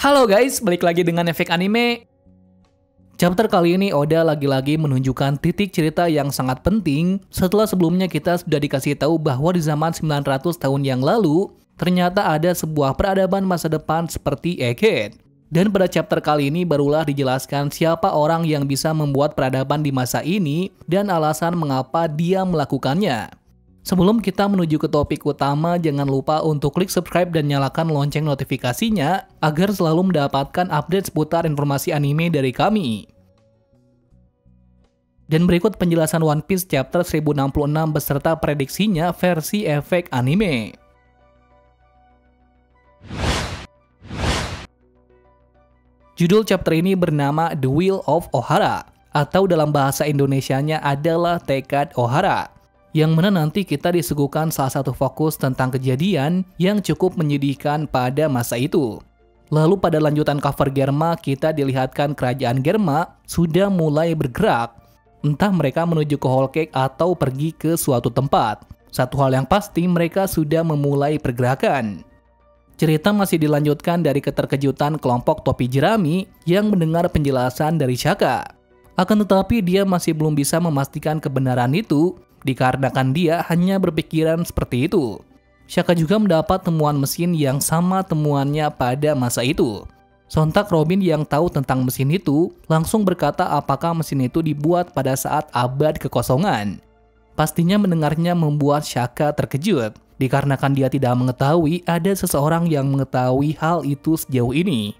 Halo guys, balik lagi dengan Efek Anime. Chapter kali ini Oda lagi-lagi menunjukkan titik cerita yang sangat penting setelah sebelumnya kita sudah dikasih tahu bahwa di zaman 900 tahun yang lalu ternyata ada sebuah peradaban masa depan seperti Egghead. Dan pada chapter kali ini barulah dijelaskan siapa orang yang bisa membuat peradaban di masa ini dan alasan mengapa dia melakukannya. Sebelum kita menuju ke topik utama, jangan lupa untuk klik subscribe dan nyalakan lonceng notifikasinya agar selalu mendapatkan update seputar informasi anime dari kami. Dan berikut penjelasan One Piece chapter 1066 beserta prediksinya versi Efek Anime. Judul chapter ini bernama The Will of Ohara, atau dalam bahasa Indonesianya adalah Tekad Ohara, yang mana nanti kita disuguhkan salah satu fokus tentang kejadian yang cukup menyedihkan pada masa itu. Lalu pada lanjutan cover Germa, kita dilihatkan kerajaan Germa sudah mulai bergerak. Entah mereka menuju ke Whole Cake atau pergi ke suatu tempat. Satu hal yang pasti, mereka sudah memulai pergerakan. Cerita masih dilanjutkan dari keterkejutan kelompok topi jerami yang mendengar penjelasan dari Shaka. Akan tetapi dia masih belum bisa memastikan kebenaran itu, dikarenakan dia hanya berpikiran seperti itu. Shaka juga mendapat temuan mesin yang sama temuannya pada masa itu. Sontak Robin yang tahu tentang mesin itu langsung berkata apakah mesin itu dibuat pada saat abad kekosongan. Pastinya mendengarnya membuat Shaka terkejut, dikarenakan dia tidak mengetahui ada seseorang yang mengetahui hal itu sejauh ini.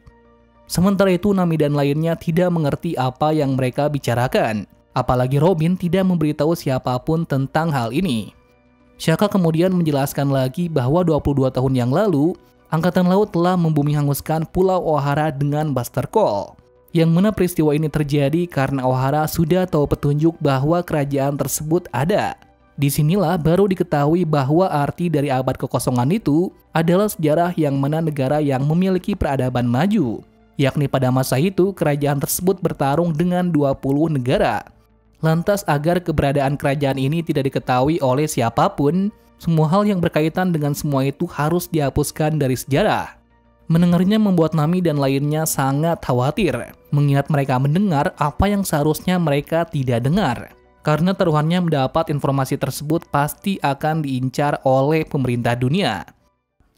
Sementara itu Nami dan lainnya tidak mengerti apa yang mereka bicarakan. Apalagi Robin tidak memberitahu siapapun tentang hal ini. Shaka kemudian menjelaskan lagi bahwa 22 tahun yang lalu, Angkatan Laut telah membumi hanguskan Pulau Ohara dengan Buster Call. Yang mana peristiwa ini terjadi karena Ohara sudah tahu petunjuk bahwa kerajaan tersebut ada. Disinilah baru diketahui bahwa arti dari abad kekosongan itu adalah sejarah yang mana negara yang memiliki peradaban maju. Yakni pada masa itu kerajaan tersebut bertarung dengan 20 negara. Lantas agar keberadaan kerajaan ini tidak diketahui oleh siapapun, semua hal yang berkaitan dengan semua itu harus dihapuskan dari sejarah. Mendengarnya membuat Nami dan lainnya sangat khawatir, mengingat mereka mendengar apa yang seharusnya mereka tidak dengar. Karena taruhannya mendapat informasi tersebut pasti akan diincar oleh pemerintah dunia.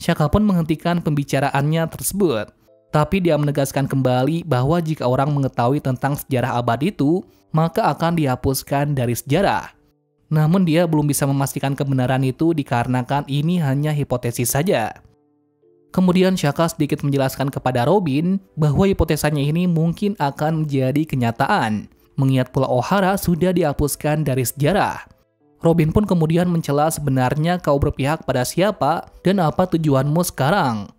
Shaka pun menghentikan pembicaraannya tersebut. Tapi dia menegaskan kembali bahwa jika orang mengetahui tentang sejarah abad itu, maka akan dihapuskan dari sejarah. Namun dia belum bisa memastikan kebenaran itu dikarenakan ini hanya hipotesis saja. Kemudian Shaka sedikit menjelaskan kepada Robin bahwa hipotesanya ini mungkin akan menjadi kenyataan, mengingat Pulau Ohara sudah dihapuskan dari sejarah. Robin pun kemudian mencela sebenarnya kau berpihak pada siapa dan apa tujuanmu sekarang.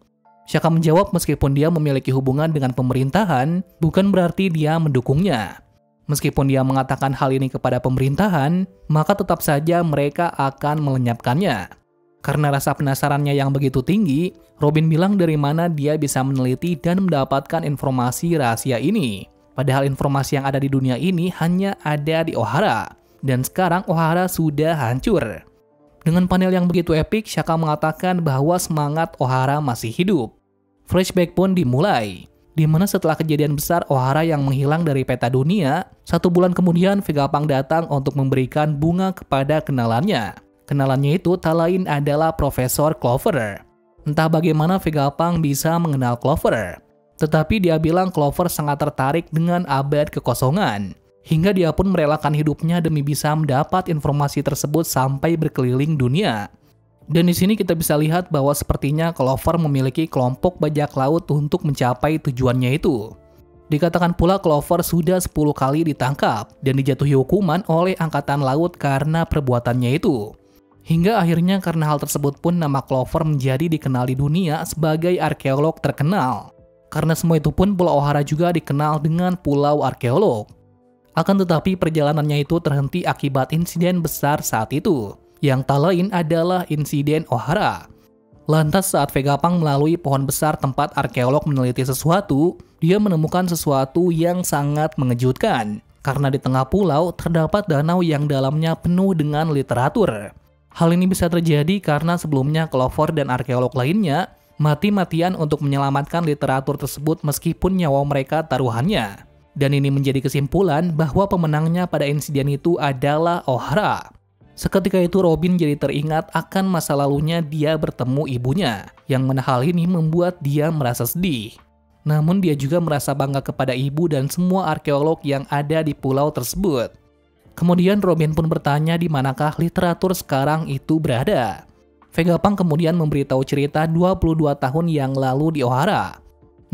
Shaka menjawab meskipun dia memiliki hubungan dengan pemerintahan, bukan berarti dia mendukungnya. Meskipun dia mengatakan hal ini kepada pemerintahan, maka tetap saja mereka akan melenyapkannya. Karena rasa penasarannya yang begitu tinggi, Robin bilang dari mana dia bisa meneliti dan mendapatkan informasi rahasia ini. Padahal informasi yang ada di dunia ini hanya ada di Ohara. Dan sekarang Ohara sudah hancur. Dengan panel yang begitu epik, Shaka mengatakan bahwa semangat Ohara masih hidup. Flashback pun dimulai, di mana setelah kejadian besar Ohara yang menghilang dari peta dunia, 1 bulan kemudian Vegapunk datang untuk memberikan bunga kepada kenalannya. Kenalannya itu tak lain adalah Profesor Clover. Entah bagaimana Vegapunk bisa mengenal Clover, tetapi dia bilang Clover sangat tertarik dengan abad kekosongan. Hingga dia pun merelakan hidupnya demi bisa mendapat informasi tersebut sampai berkeliling dunia. Dan di sini kita bisa lihat bahwa sepertinya Clover memiliki kelompok bajak laut untuk mencapai tujuannya itu. Dikatakan pula Clover sudah 10 kali ditangkap dan dijatuhi hukuman oleh Angkatan Laut karena perbuatannya itu. Hingga akhirnya karena hal tersebut pun nama Clover menjadi dikenal di dunia sebagai arkeolog terkenal. Karena semua itu pun Pulau Ohara juga dikenal dengan Pulau Arkeolog. Akan tetapi perjalanannya itu terhenti akibat insiden besar saat itu, yang tak lain adalah insiden Ohara. Lantas saat Vegapunk melalui pohon besar tempat arkeolog meneliti sesuatu, dia menemukan sesuatu yang sangat mengejutkan. Karena di tengah pulau terdapat danau yang dalamnya penuh dengan literatur. Hal ini bisa terjadi karena sebelumnya Clover dan arkeolog lainnya mati-matian untuk menyelamatkan literatur tersebut meskipun nyawa mereka taruhannya. Dan ini menjadi kesimpulan bahwa pemenangnya pada insiden itu adalah O'Hara. Seketika itu Robin jadi teringat akan masa lalunya dia bertemu ibunya, yang mana hal ini membuat dia merasa sedih. Namun dia juga merasa bangga kepada ibu dan semua arkeolog yang ada di pulau tersebut. Kemudian Robin pun bertanya di manakah literatur sekarang itu berada. Vegapunk kemudian memberitahu cerita 22 tahun yang lalu di O'Hara.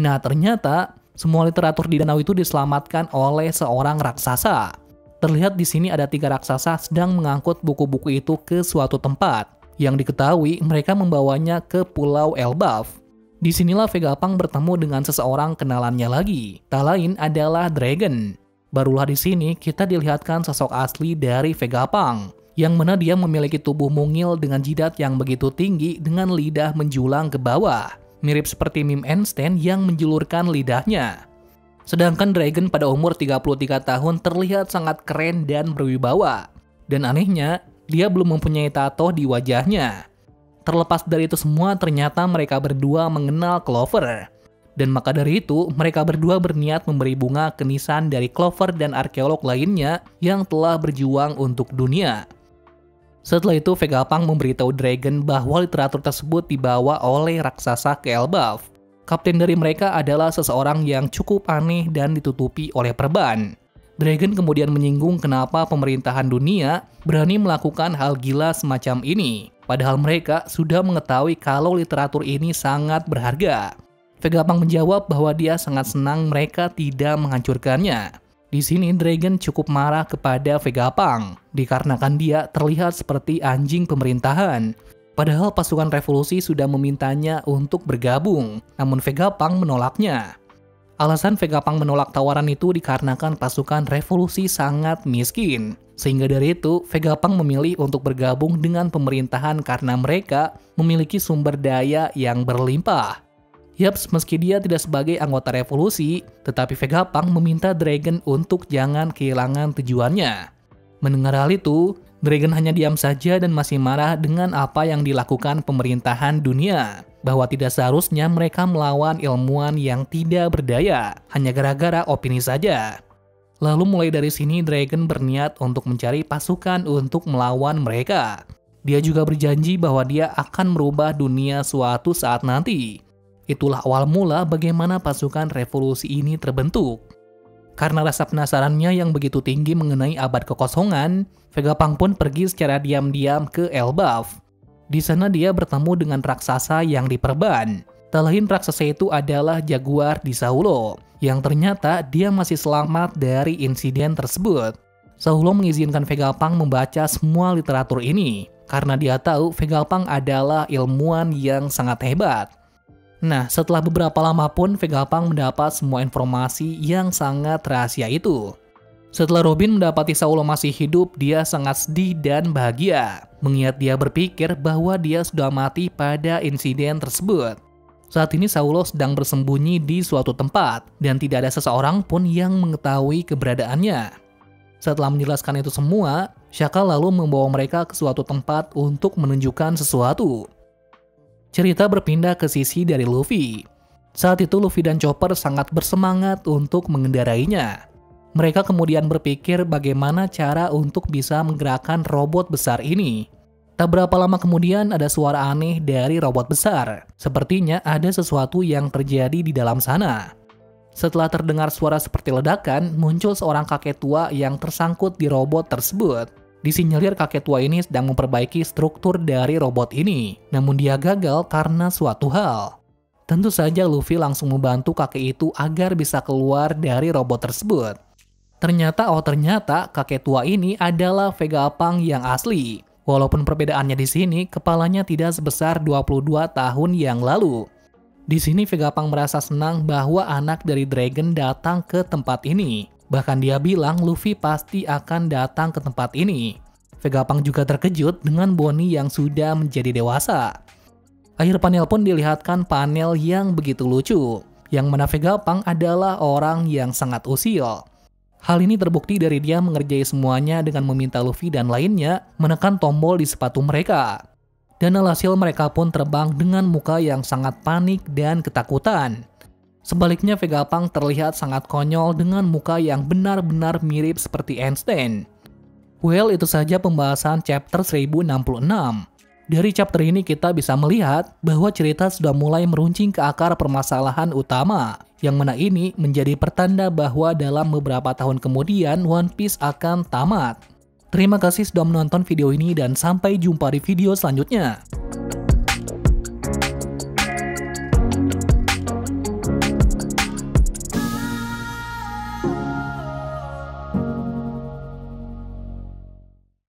Nah ternyata semua literatur di danau itu diselamatkan oleh seorang raksasa. Terlihat di sini ada 3 raksasa sedang mengangkut buku-buku itu ke suatu tempat. Yang diketahui mereka membawanya ke Pulau Elbaf. Disinilah Vegapunk bertemu dengan seseorang kenalannya lagi. Tak lain adalah Dragon. Barulah di sini kita dilihatkan sosok asli dari Vegapunk, yang mana dia memiliki tubuh mungil dengan jidat yang begitu tinggi dengan lidah menjulang ke bawah. Mirip seperti meme Einstein yang menjulurkan lidahnya. Sedangkan Dragon pada umur 33 tahun terlihat sangat keren dan berwibawa. Dan anehnya, dia belum mempunyai tato di wajahnya. Terlepas dari itu semua, ternyata mereka berdua mengenal Clover. Dan maka dari itu, mereka berdua berniat memberi bunga ke nisan dari Clover dan arkeolog lainnya yang telah berjuang untuk dunia. Setelah itu, Vegapunk memberitahu Dragon bahwa literatur tersebut dibawa oleh raksasa ke Elbaf. Kapten dari mereka adalah seseorang yang cukup aneh dan ditutupi oleh perban. Dragon kemudian menyinggung kenapa pemerintahan dunia berani melakukan hal gila semacam ini, padahal mereka sudah mengetahui kalau literatur ini sangat berharga. Vegapunk menjawab bahwa dia sangat senang mereka tidak menghancurkannya. Di sini Dragon cukup marah kepada Vegapunk, dikarenakan dia terlihat seperti anjing pemerintahan. Padahal pasukan revolusi sudah memintanya untuk bergabung, namun Vegapunk menolaknya. Alasan Vegapunk menolak tawaran itu dikarenakan pasukan revolusi sangat miskin. Sehingga dari itu, Vegapunk memilih untuk bergabung dengan pemerintahan karena mereka memiliki sumber daya yang berlimpah. Yaps, meski dia tidak sebagai anggota revolusi, tetapi Vegapunk meminta Dragon untuk jangan kehilangan tujuannya. Mendengar hal itu, Dragon hanya diam saja dan masih marah dengan apa yang dilakukan pemerintahan dunia. Bahwa tidak seharusnya mereka melawan ilmuwan yang tidak berdaya, hanya gara-gara opini saja. Lalu mulai dari sini Dragon berniat untuk mencari pasukan untuk melawan mereka. Dia juga berjanji bahwa dia akan merubah dunia suatu saat nanti. Itulah awal mula bagaimana pasukan revolusi ini terbentuk. Karena rasa penasarannya yang begitu tinggi mengenai abad kekosongan, Vegapunk pun pergi secara diam-diam ke Elbaf. Di sana dia bertemu dengan raksasa yang diperban. Tak lain raksasa itu adalah Jaguar di Saulo, yang ternyata dia masih selamat dari insiden tersebut. Saulo mengizinkan Vegapunk membaca semua literatur ini, karena dia tahu Vegapunk adalah ilmuwan yang sangat hebat. Nah, setelah beberapa lama pun Vegapunk mendapat semua informasi yang sangat rahasia itu. Setelah Robin mendapati Saulo masih hidup, dia sangat sedih dan bahagia, mengingat dia berpikir bahwa dia sudah mati pada insiden tersebut. Saat ini Saulo sedang bersembunyi di suatu tempat, dan tidak ada seseorang pun yang mengetahui keberadaannya. Setelah menjelaskan itu semua, Shaka lalu membawa mereka ke suatu tempat untuk menunjukkan sesuatu. Cerita berpindah ke sisi dari Luffy. Saat itu Luffy dan Chopper sangat bersemangat untuk mengendarainya. Mereka kemudian berpikir bagaimana cara untuk bisa menggerakkan robot besar ini. Tak berapa lama kemudian ada suara aneh dari robot besar. Sepertinya ada sesuatu yang terjadi di dalam sana. Setelah terdengar suara seperti ledakan, muncul seorang kakek tua yang tersangkut di robot tersebut. Disinyalir kakek tua ini sedang memperbaiki struktur dari robot ini, namun dia gagal karena suatu hal. Tentu saja Luffy langsung membantu kakek itu agar bisa keluar dari robot tersebut. Ternyata kakek tua ini adalah Vegapunk yang asli. Walaupun perbedaannya di sini, kepalanya tidak sebesar 22 tahun yang lalu. Di sini Vegapunk merasa senang bahwa anak dari Dragon datang ke tempat ini. Bahkan dia bilang Luffy pasti akan datang ke tempat ini. Vegapunk juga terkejut dengan Bonnie yang sudah menjadi dewasa. Akhir panel pun dilihatkan panel yang begitu lucu, yang mana Vegapunk adalah orang yang sangat usil. Hal ini terbukti dari dia mengerjai semuanya dengan meminta Luffy dan lainnya menekan tombol di sepatu mereka. Dan alhasil mereka pun terbang dengan muka yang sangat panik dan ketakutan. Sebaliknya Vegapunk terlihat sangat konyol dengan muka yang benar-benar mirip seperti Einstein. Well, itu saja pembahasan chapter 1066. Dari chapter ini kita bisa melihat bahwa cerita sudah mulai meruncing ke akar permasalahan utama, yang mana ini menjadi pertanda bahwa dalam beberapa tahun kemudian One Piece akan tamat. Terima kasih sudah menonton video ini dan sampai jumpa di video selanjutnya.